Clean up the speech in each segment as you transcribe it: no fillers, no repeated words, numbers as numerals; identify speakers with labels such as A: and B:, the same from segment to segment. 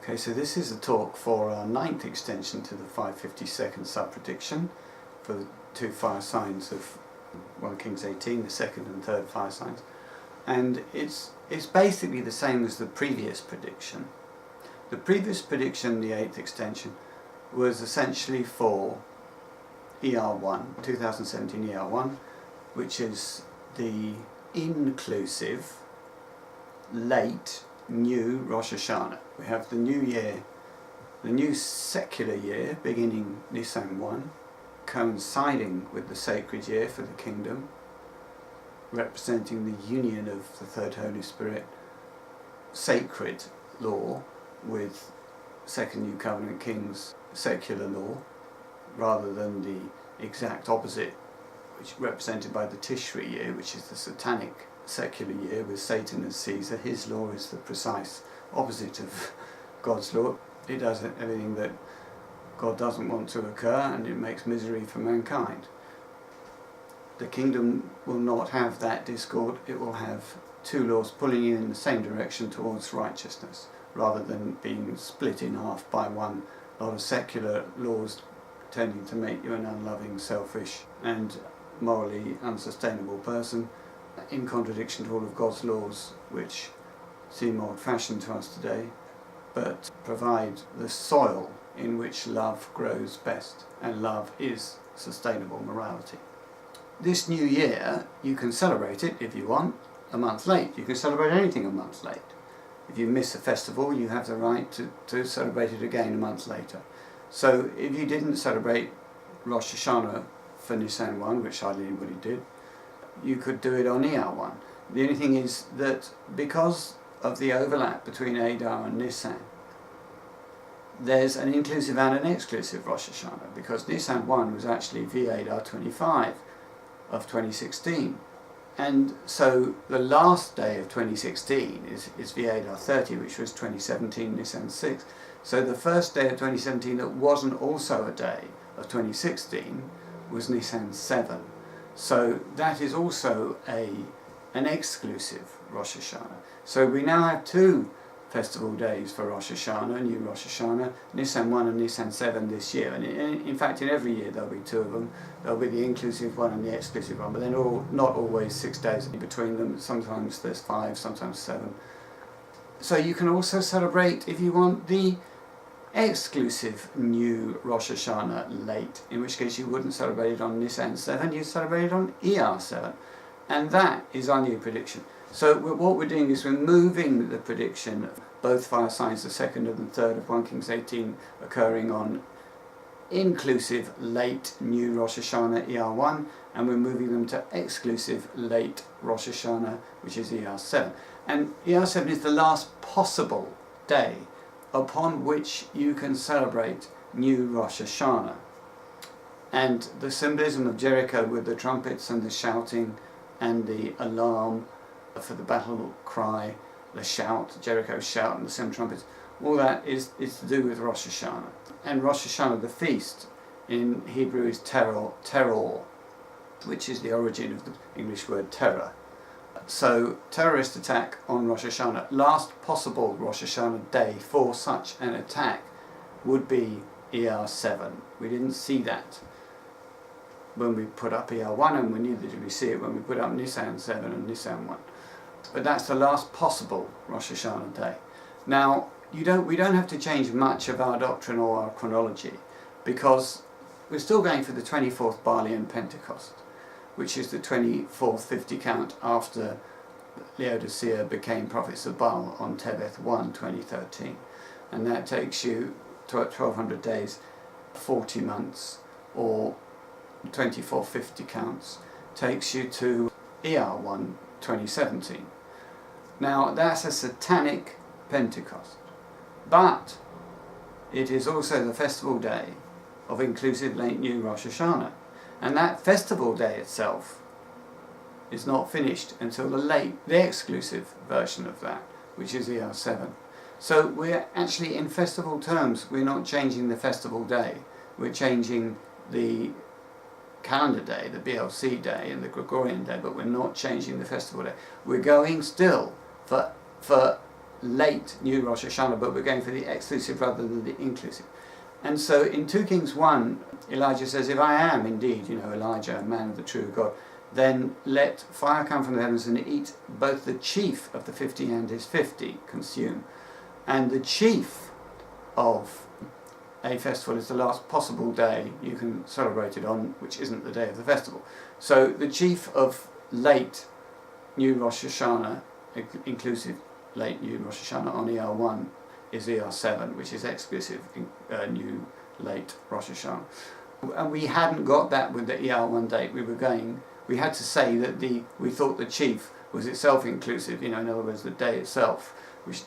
A: Okay, so this is a talk for our 9th extension to the 552nd sub-prediction for the two fire signs of 1 Kings 18, the second and third fire signs. And it's basically the same as the previous prediction. The previous prediction, the 8th extension, was essentially for ER1, 2017 ER1, which is the inclusive late new Rosh Hashanah. We have the new year, the new secular year beginning Nisan 1, coinciding with the sacred year for the kingdom, representing the union of the Third Holy Spirit, sacred law, with Second New Covenant Kings secular law, rather than the exact opposite, which represented by the Tishri year, which is the satanic secular year with Satan as Caesar. His law is the precise opposite of God's law. It does everything that God doesn't want to occur, and it makes misery for mankind. The kingdom will not have that discord. It will have two laws pulling you in the same direction towards righteousness, rather than being split in half by one lot of secular laws tending to make you an unloving, selfish and morally unsustainable person, in contradiction to all of God's laws, which seem old-fashioned to us today, but provide the soil in which love grows best, and love is sustainable morality. This new year, you can celebrate it, if you want, a month late. You can celebrate anything a month late. If you miss a festival, you have the right to celebrate it again a month later. So if you didn't celebrate Rosh Hashanah for Nisan 1, which hardly anybody did, you could do it on ER1. The only thing is that because of the overlap between Adar and Nisan, there's an inclusive and an exclusive Rosh Hashanah, because Nisan 1 was actually Adar 25 of 2016. And so the last day of 2016 is Adar 30, which was 2017 Nisan 6. So the first day of 2017 that wasn't also a day of 2016 was Nisan 7. So that is also an exclusive Rosh Hashanah. So we now have two festival days for Rosh Hashanah, new Rosh Hashanah, Nisan 1 and Nisan 7 this year. And in fact, in every year there'll be two of them. There'll be the inclusive one and the exclusive one, but they're not always 6 days in between them. Sometimes there's 5, sometimes 7. So you can also celebrate, if you want, the exclusive new Rosh Hashanah late, in which case you wouldn't celebrate it on Nisan 7, you'd celebrate it on ER 7. And that is our new prediction. So what we're doing is we're moving the prediction of both fire signs, the second and the third of 1 Kings 18, occurring on inclusive late new Rosh Hashanah ER1, and we're moving them to exclusive late Rosh Hashanah, which is ER7. And ER7 is the last possible day upon which you can celebrate new Rosh Hashanah. And the symbolism of Jericho with the trumpets and the shouting and the alarm for the battle cry, the shout, Jericho's shout and the 7 trumpets, all that is to do with Rosh Hashanah. And Rosh Hashanah, the feast, in Hebrew is terror, which is the origin of the English word terror. So, terrorist attack on Rosh Hashanah. Last possible Rosh Hashanah day for such an attack would be ER7. We didn't see that when we put up ER1, and we neither did we see it when we put up Nisan 7 and Nisan 1. But that's the last possible Rosh Hashanah day. Now, we don't have to change much of our doctrine or our chronology, because we're still going for the 24th Barlean Pentecost, which is the 24th 50 count after Laodicea became prophets of Baal on Tebeth 1, 2013. And that takes you to 1200 days, 40 months, or 24 50 counts, takes you to ER1, 2017. Now, that's a satanic Pentecost, but it is also the festival day of inclusive late new Rosh Hashanah. And that festival day itself is not finished until the exclusive version of that, which is ER7. So we're actually, in festival terms, we're not changing the festival day. We're changing the calendar day, the BLC day and the Gregorian day, but we're not changing the festival day. We're going still for late New Rosh Hashanah, but we're going for the exclusive rather than the inclusive. And so in 2 Kings 1, Elijah says, if I am indeed, Elijah, a man of the true God, then let fire come from the heavens and eat both the chief of the 50 and his 50, consume. And the chief of a festival is the last possible day you can celebrate it on, which isn't the day of the festival. So the chief of late New Rosh Hashanah, inclusive late New Rosh Hashanah on ER1, is ER7, which is exclusive New Late Rosh Hashanah. And we hadn't got that with the ER1 date. We had to say that we thought the chief was itself inclusive, in other words, the day itself, which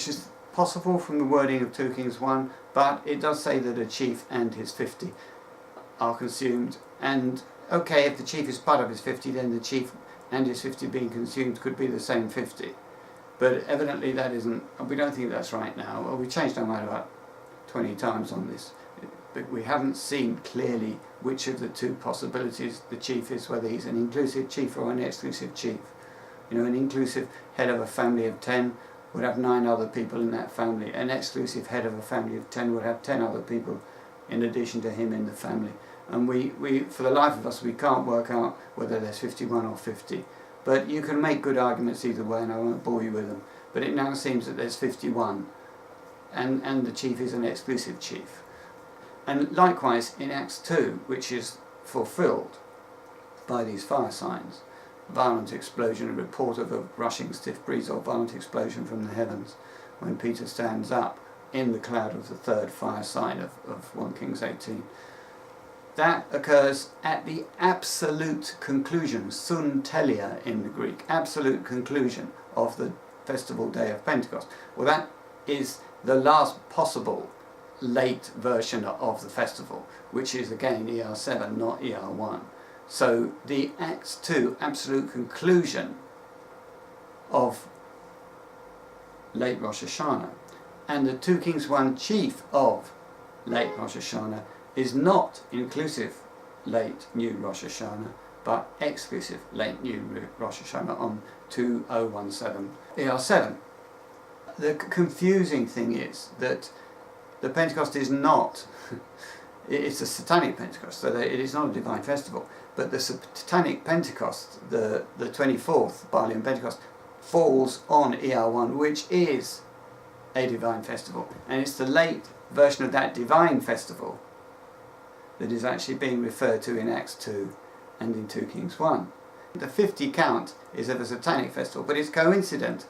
A: is possible from the wording of 2 Kings 1, but it does say that a chief and his 50 are consumed. And okay, if the chief is part of his 50, then the chief and his 50 being consumed could be the same 50. But evidently that isn't, we don't think that's right now. Well, we changed our mind about 20 times on this, but we haven't seen clearly which of the two possibilities the chief is, whether he's an inclusive chief or an exclusive chief. An inclusive head of a family of 10 would have 9 other people in that family. An exclusive head of a family of 10 would have 10 other people in addition to him in the family. And we for the life of us, we can't work out whether there's 51 or 50. But you can make good arguments either way, and I won't bore you with them. But it now seems that there's 51, and the chief is an exclusive chief. And likewise in Acts 2, which is fulfilled by these fire signs, violent explosion, a report of a rushing stiff breeze or violent explosion from the heavens, when Peter stands up in the cloud of the third fire sign of 1 Kings 18. That occurs at the absolute conclusion, sun telia in the Greek, absolute conclusion of the festival day of Pentecost. Well, that is the last possible late version of the festival, which is again ER7, not ER1. So the Acts 2 absolute conclusion of late Rosh Hashanah and the 2 Kings 1 chief of late Rosh Hashanah is not inclusive late New Rosh Hashanah, but exclusive late New Rosh Hashanah on 2017 ER7. The confusing thing is that the Pentecost is not, it's a satanic Pentecost, so it is not a divine festival, but the satanic Pentecost, the 24th Balian Pentecost, falls on ER1, which is a divine festival, and it's the late version of that divine festival that is actually being referred to in Acts 2 and in 2 Kings 1. The 50 count is of a satanic festival, but it's coincident,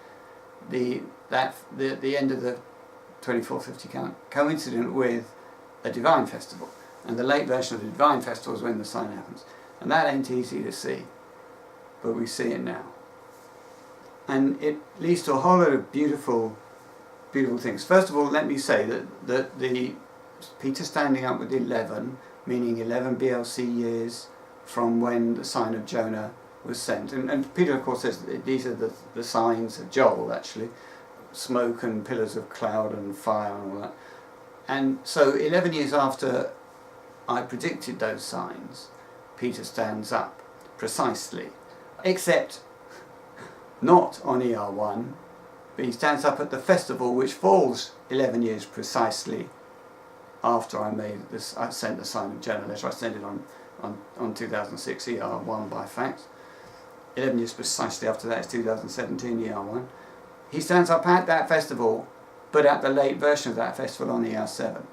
A: the end of the 24th 50 count, coincident with a divine festival. And the late version of the divine festival is when the sign happens. And that ain't easy to see, but we see it now. And it leads to a whole lot of beautiful things. First of all, let me say that the Peter standing up with 11, meaning 11 BLC years from when the sign of Jonah was sent. And Peter, of course, says that these are the signs of Joel, actually. Smoke and pillars of cloud and fire and all that. And so 11 years after I predicted those signs, Peter stands up precisely, except not on ER1, but he stands up at the festival which falls 11 years precisely after I sent the sign of Jonah letter. I sent it on 2006 ER1 by fax. 11 years precisely after that is 2017 ER1. He stands up at that festival, but at the late version of that festival on ER7.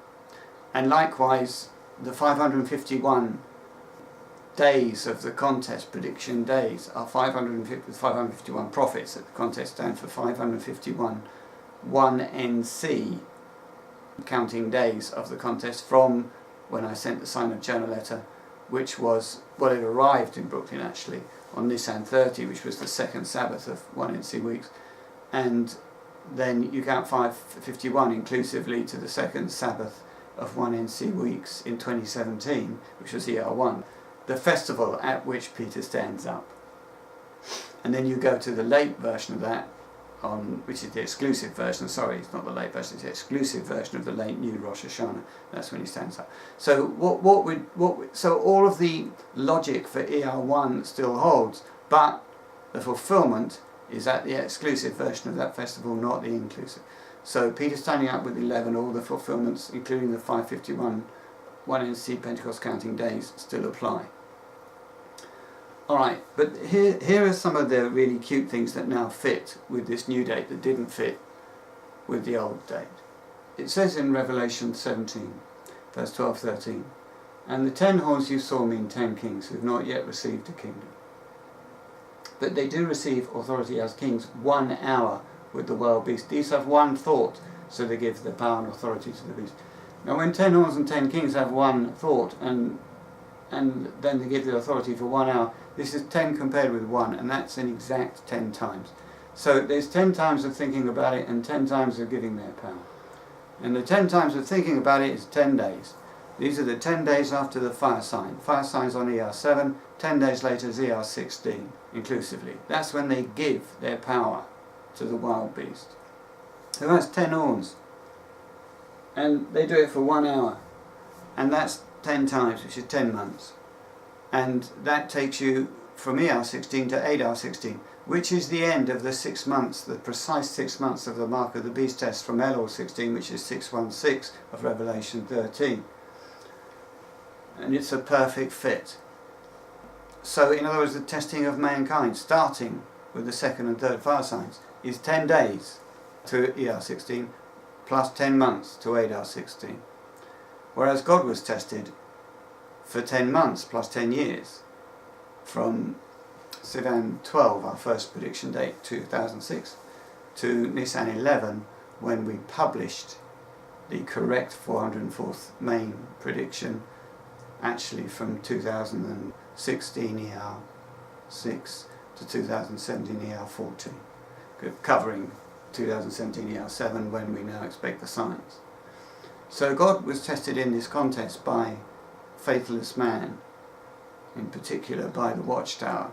A: And likewise, the 551 days of the contest, prediction days, are 551 prophets. That the contest stand for 551 1NC counting days of the contest from when I sent the sign of Jonah letter, which was, well, it arrived in Brooklyn actually on Nisan 30, which was the second Sabbath of 1NC weeks. And then you count 551 inclusively to the second Sabbath of 1NC weeks in 2017, which was ER1, the festival at which Peter stands up. And then you go to the late version of that, which is the exclusive version, sorry, it's not the late version, it's the exclusive version of the late New Rosh Hashanah. That's when he stands up. So so all of the logic for ER1 still holds, but the fulfillment is that the exclusive version of that festival, not the inclusive. So Peter standing up with 11, all the fulfillments, including the 551 1NC Pentecost counting days, still apply. Alright, but here are some of the really cute things that now fit with this new date that didn't fit with the old date. It says in Revelation 17, verse 12-13, "And the 10 horns you saw mean 10 kings who have not yet received a kingdom. But they do receive authority as kings 1 hour with the wild beast. These have one thought, so they give the power and authority to the beast." Now when 10 horns and 10 kings have one thought, and then they give the authority for 1 hour, this is 10 compared with 1, and that's an exact 10 times. So there's 10 times of thinking about it and 10 times of giving their power. And the 10 times of thinking about it is 10 days. These are the 10 days after the fire sign. Fire sign's on ER7, 10 days later is ER16, inclusively. That's when they give their power to the wild beast, who has 10 horns. And they do it for 1 hour. And that's 10 times, which is 10 months. And that takes you from ER16 to ADR16, which is the end of the 6 months, the precise 6 months of the mark of the beast test from LR16, which is 616 of Revelation 13. And it's a perfect fit. So in other words, the testing of mankind, starting with the second and third fire signs, is 10 days to ER16 plus 10 months to ADR16. Whereas God was tested for 10 months plus 10 years from Sivan 12, our first prediction date, 2006, to Nisan 11, when we published the correct 404th main prediction, actually from 2016 ER6 to 2017 ER14, covering 2017 ER7 when we now expect the signs. So God was tested in this contest by faithless man, in particular by the Watchtower,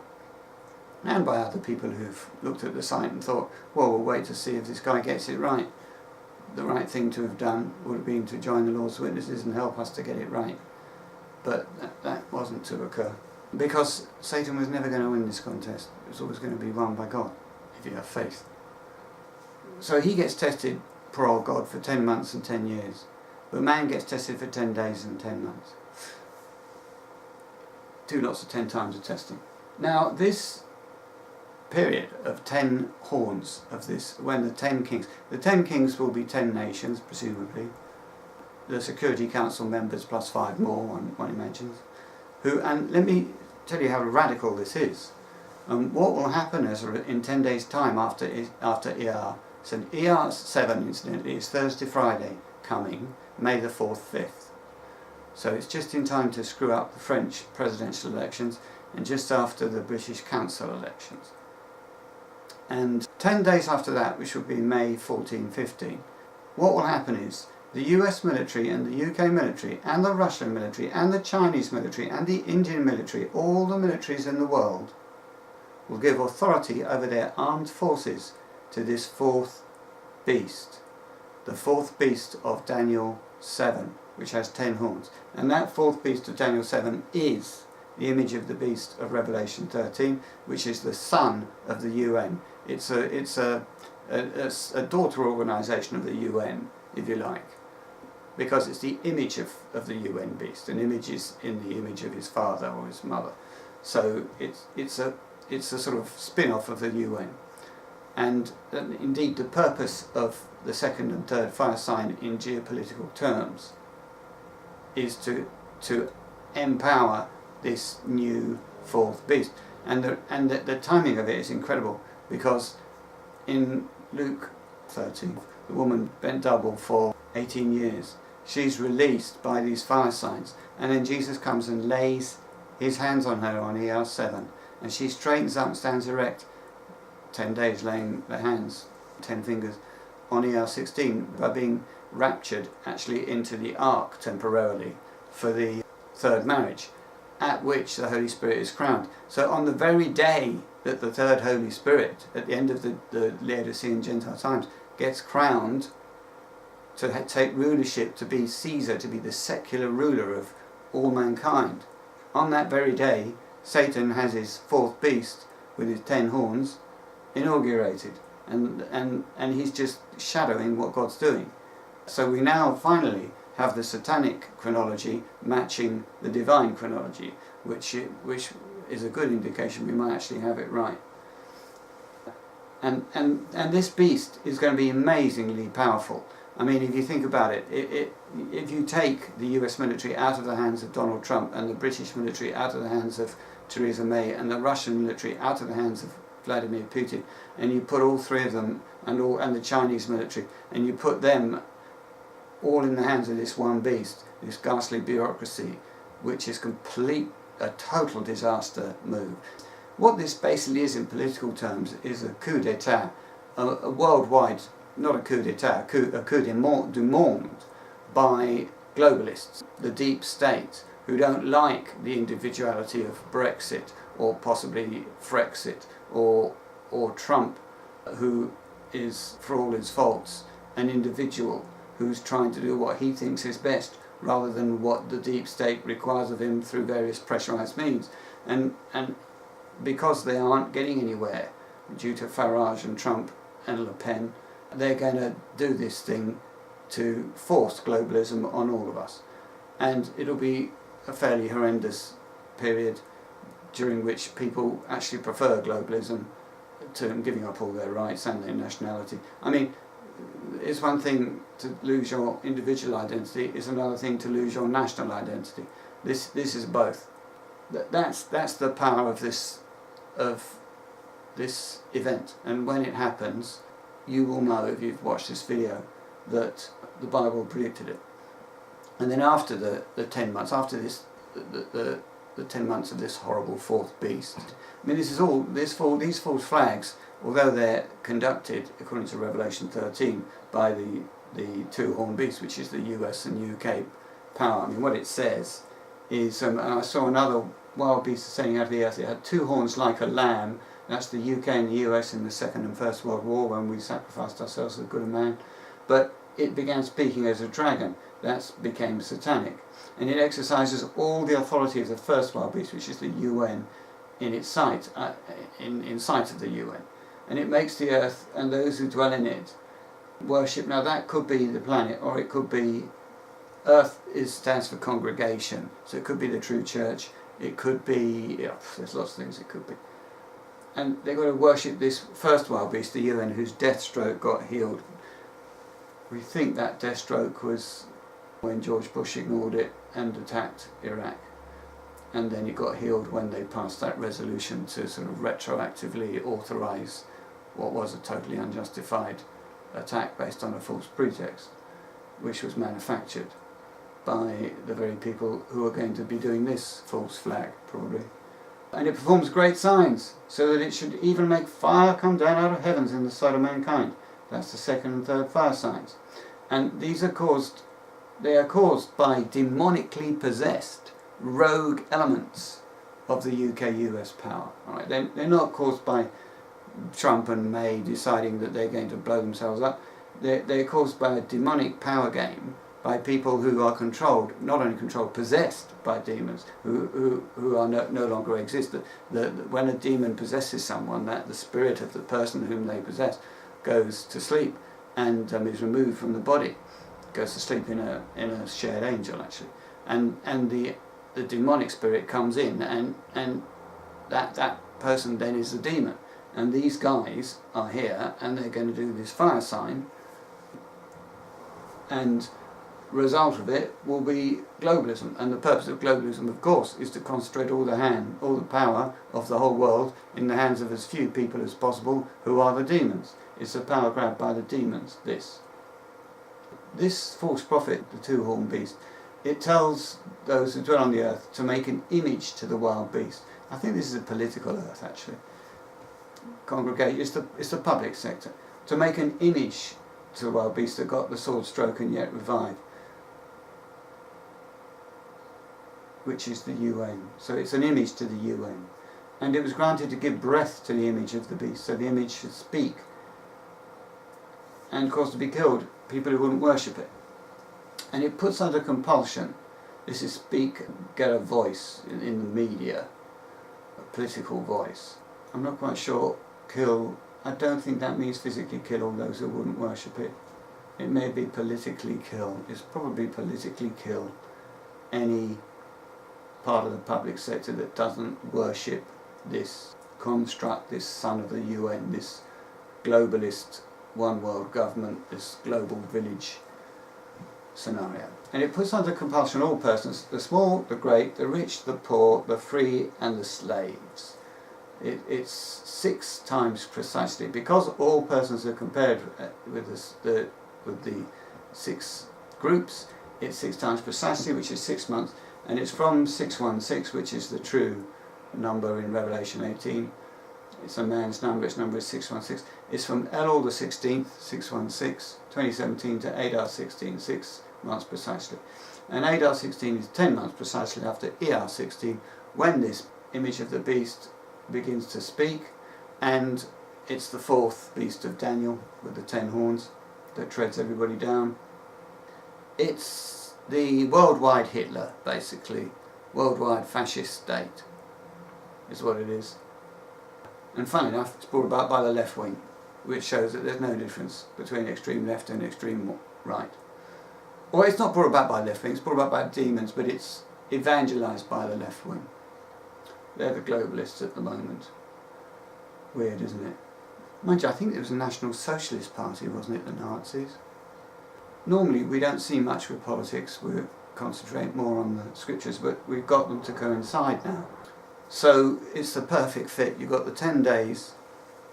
A: and by other people who've looked at the site and thought, well, we'll wait to see if this guy gets it right. The right thing to have done would have been to join the Lord's witnesses and help us to get it right. But that wasn't to occur, because Satan was never going to win this contest. It was always going to be won by God, if you have faith. So he gets tested, poor old God, for 10 months and 10 years. But man gets tested for 10 days and 10 months. 2 lots of 10 times of testing. Now this period of 10 horns of this, when the 10 kings will be 10 nations, presumably, the Security Council members plus 5 more, one imagines, and let me tell you how radical this is. What will happen in 10 days' time after ER, so ER7 incidentally is Thursday, Friday coming, May the 4th, 5th. So it's just in time to screw up the French presidential elections and just after the British Council elections. And 10 days after that, which will be May 14, 15, what will happen is the US military and the UK military and the Russian military and the Chinese military and the Indian military, all the militaries in the world, will give authority over their armed forces to this 4th beast, the 4th beast of Daniel 7, which has 10 horns. And that 4th beast of Daniel 7 is the image of the beast of Revelation 13, which is the son of the UN. It's a daughter organisation of the UN, if you like, because it's the image of the UN beast. An image is in the image of his father or his mother. So it's a sort of spin-off of the UN. And indeed the purpose of the second and third fire sign in geopolitical terms is to empower this new 4th beast. And the timing of it is incredible, because in Luke 13, the woman bent double for 18 years. She's released by these fire signs, and then Jesus comes and lays his hands on her on ER7, and she straightens up and stands erect. 10 days laying the hands, 10 fingers, on ER16 by being raptured actually into the ark temporarily for the third marriage, at which the Holy Spirit is crowned. So on the very day that the third Holy Spirit, at the end of the Laodicean Gentile times, gets crowned to take rulership, to be Caesar, to be the secular ruler of all mankind, on that very day Satan has his 4th beast with his 10 horns inaugurated, and he's just shadowing what God's doing. So we now finally have the satanic chronology matching the divine chronology, which is a good indication we might actually have it right. And this beast is going to be amazingly powerful. I mean, if you think about it, if you take the US military out of the hands of Donald Trump, and the British military out of the hands of Theresa May, and the Russian military out of the hands of Vladimir Putin, and you put all three of them, and the Chinese military, and you put them all in the hands of this one beast, this ghastly bureaucracy, which is a total disaster move. What this basically is in political terms is a coup d'etat, a worldwide, not a coup d'etat, a coup du monde by globalists, the deep state, who don't like the individuality of Brexit, or possibly Frexit, or Trump, who is, for all his faults, an individual who's trying to do what he thinks is best, rather than what the deep state requires of him through various pressurised means. And because they aren't getting anywhere due to Farage and Trump and Le Pen, they're going to do this thing to force globalism on all of us. And it'll be a fairly horrendous period during which people actually prefer globalism to giving up all their rights and their nationality. I mean, it's one thing to lose your individual identity, it's another thing to lose your national identity. This is both. That's the power of this event. And when it happens, you will know, if you've watched this video, that the Bible predicted it. And then after the 10 months, after this, the 10 months of this horrible fourth beast, I mean, these false flags, although they're conducted, according to Revelation 13, by the two-horned beast, which is the US and UK power. I mean, what it says is, and I saw another wild beast ascending out of the earth. It had two horns like a lamb. That's the UK and the US in the Second and First World War, when we sacrificed ourselves as good a man. But it began speaking as a dragon. That became satanic. And it exercises all the authority of the first wild beast, which is the UN, in its sight, in sight of the UN. And it makes the earth and those who dwell in it worship. Now that could be the planet, or it could be, earth stands for congregation, so it could be the true church, it could be, there's lots of things it could be. And they're going to worship this first wild beast, the UN, whose death stroke got healed. We think that death stroke was when George Bush ignored it and attacked Iraq. And then it got healed when they passed that resolution to sort of retroactively authorise what was a totally unjustified attack based on a false pretext, which was manufactured by the very people who are going to be doing this false flag, probably. And it performs great signs, so that it should even make fire come down out of heavens in the sight of mankind. That's the second and third fire signs. And these are caused by demonically possessed rogue elements of the UK-US power. All right? They're not caused by Trump and May deciding that they're going to blow themselves up. They're caused by a demonic power game, by people who are controlled, not only controlled, possessed by demons, who are no longer exist. When a demon possesses someone, that the spirit of the person whom they possess goes to sleep and is removed from the body, goes to sleep in a shared angel, actually, and the demonic spirit comes in, and that person then is the demon. And these guys are here, and they're going to do this fire sign, and result of it will be globalism. And the purpose of globalism, of course, is to concentrate all the power of the whole world in the hands of as few people as possible, who are the demons. It's a power grab by the demons, this false prophet, the two-horned beast, it tells those who dwell on the earth to make an image to the wild beast. I think this is a political earth, actually. Congregate, it's the public sector. To make an image to the wild beast that got the sword stroke and yet revived, which is the UN. So it's an image to the UN. And it was granted to give breath to the image of the beast, so the image should speak and cause to be killed people who wouldn't worship it. And it puts under compulsion, this is speak, get a voice in the media, a political voice. I'm not quite sure kill I don't think that means physically kill all those who wouldn't worship it. It may be politically kill. It's probably politically kill any part of the public sector that doesn't worship this construct, this son of the UN, this globalist one world government, this global village scenario. And it puts under compulsion all persons, the small, the great, the rich, the poor, the free and the slaves. It's 6 times precisely, because all persons are compared with the 6 groups. It's 6 times precisely, which is 6 months, and it's from 616, which is the true number in Revelation 18. It's a man's number, its number is 616. It's from Elul the 16th, 616, 2017 to Adar 16, 6 months precisely. And Adar 16 is 10 months precisely after ER 16, when this image of the beast begins to speak, and it's the 4th beast of Daniel with the 10 horns that treads everybody down. It's the worldwide Hitler, basically. Worldwide fascist state is what it is. And funny enough, it's brought about by the left wing, which shows that there's no difference between extreme left and extreme right. Well, it's not brought about by left wing, it's brought about by demons, but it's evangelised by the left wing. They're the globalists at the moment. Weird, isn't it? Mind you, I think it was a National Socialist Party, wasn't it, the Nazis? Normally we don't see much with politics, we concentrate more on the scriptures, but we've got them to coincide now. So it's the perfect fit. You've got the 10 days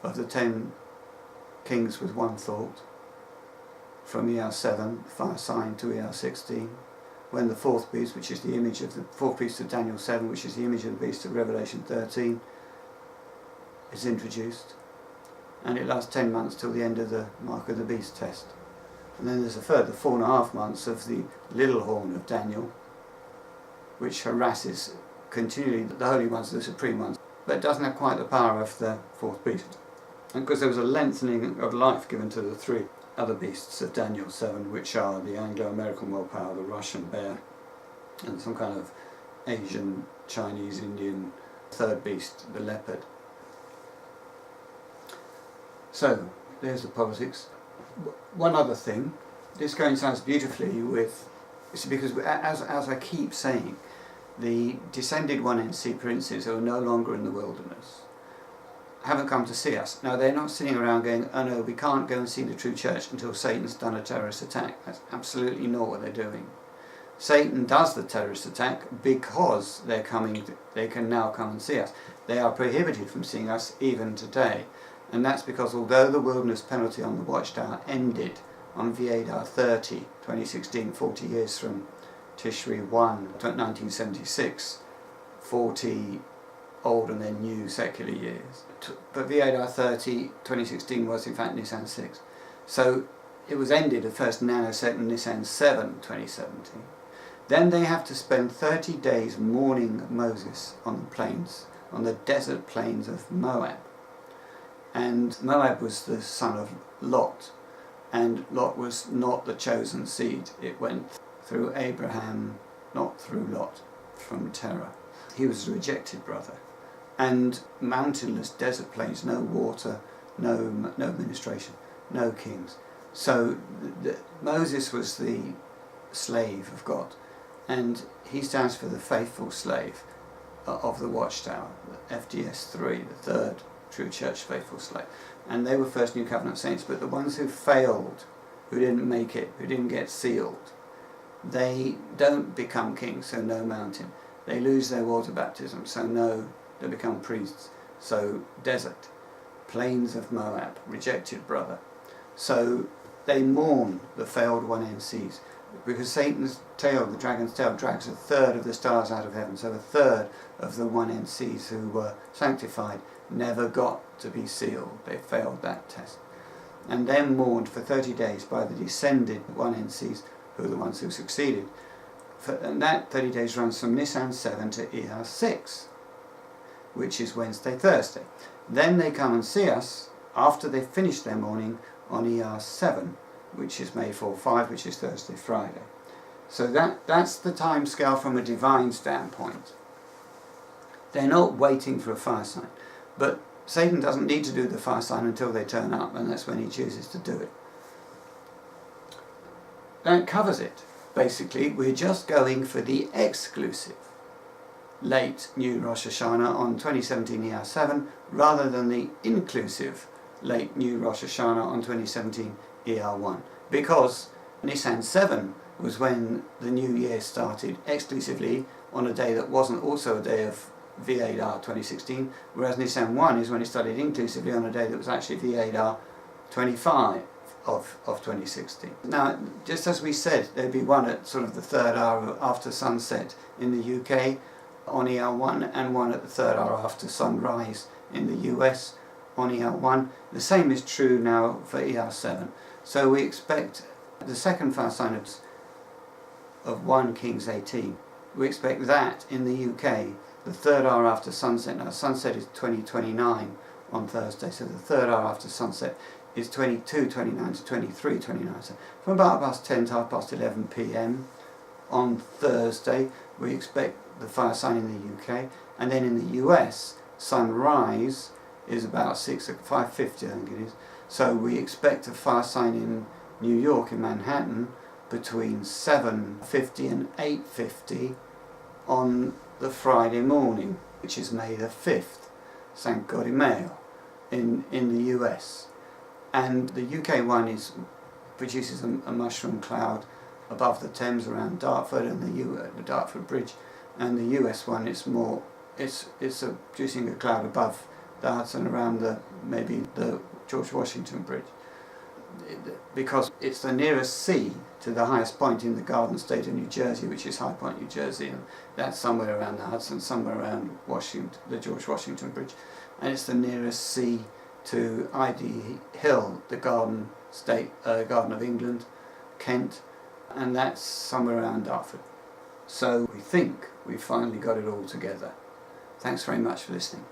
A: of the 10 kings with one thought, from ER7, fire sign, to ER16, when the 4th beast, which is the image of the 4th beast of Daniel 7, which is the image of the beast of Revelation 13, is introduced. And it lasts 10 months till the end of the Mark of the Beast test. And then there's a further 4.5 months of the little horn of Daniel, which harasses continually the holy ones, the supreme ones, but it doesn't have quite the power of the 4th beast. And because there was a lengthening of life given to the 3 other beasts of Daniel 7, which are the Anglo-American world power, the Russian bear, and some kind of Asian, Chinese, Indian 3rd beast, the leopard. So, there's the politics. One other thing, this coincides beautifully with, because as I keep saying, the descended 1NC princes who are no longer in the wilderness haven't come to see us. Now, they're not sitting around going, oh no, we can't go and see the true church until Satan's done a terrorist attack. That's absolutely not what they're doing. Satan does the terrorist attack because they can now come and see us. They are prohibited from seeing us even today. And that's because although the wilderness penalty on the Watchtower ended on V'Adar 30, 2016, 40 years from Tishri 1, 1976, 40 old and then new secular years. But V'Adar 30, 2016 was in fact Nisan 6. So it was ended at first nanosecond Nisan 7, 2017. Then they have to spend 30 days mourning Moses on the plains, on the desert plains of Moab. And Moab was the son of Lot, and Lot was not the chosen seed. It went through Abraham, not through Lot, from Terah. He was a rejected brother. And mountainless desert plains, no water, no administration, no kings. So Moses was the slave of God, and he stands for the faithful slave of the Watchtower, FDS 3, the 3rd true church faithful slave. And they were first New Covenant saints, but the ones who failed, who didn't make it, who didn't get sealed, they don't become kings, so no mountain. They lose their water baptism, so no, they become priests. So desert, plains of Moab, rejected brother. So they mourn the failed 1NCs, because Satan's tail, the dragon's tail, drags 1/3 of the stars out of heaven. So 1/3 of the 1NCs who were sanctified never got to be sealed. They failed that test. And then mourned for 30 days by the descended 1NCs, who are the ones who succeeded. And that 30 days runs from Nisan 7 to ER 6, which is Wednesday, Thursday. Then they come and see us after they've finished their mourning on ER 7, which is May4, 5, which is Thursday, Friday. So that's the time scale from a divine standpoint. They're not waiting for a fire sign. But Satan doesn't need to do the fire sign until they turn up, and that's when he chooses to do it. That covers it. Basically, we're just going for the exclusive late New Rosh Hashanah on 2017 ER7 rather than the inclusive late New Rosh Hashanah on 2017 ER1, because Nissan 7 was when the new year started exclusively on a day that wasn't also a day of V8R 2016, whereas Nissan 1 is when it started inclusively on a day that was actually V8R 25 of 2016. Now, just as we said, there'd be one at sort of the third hour after sunset in the UK on ER1 and one at the third hour after sunrise in the US on ER1. The same is true now for ER7. So we expect the second fire sign of 1 Kings 18. We expect that in the UK, the third hour after sunset. Now sunset is 20:29 on Thursday, so the third hour after sunset is 22:29 to 23:29. So from about past 10 to half past 11 p.m. on Thursday, we expect the fire sign in the UK, and then in the US, sunrise is about 5:50, I think it is. So we expect a fire sign in New York, in Manhattan, between 7:50 and 8:50 on the Friday morning, which is May the 5th, St. Gorimeo, in the US. And the UK one produces a mushroom cloud above the Thames around Dartford and the Dartford Bridge, and the US one it's producing a cloud above the Hudson around maybe the George Washington Bridge, because it's the nearest sea to the highest point in the Garden State of New Jersey, which is High Point, New Jersey, and that's somewhere around the Hudson, somewhere around the George Washington Bridge, and it's the nearest sea to Ivy Hill, the Garden of England, Kent, and that's somewhere around Dartford. So we think we've finally got it all together. Thanks very much for listening.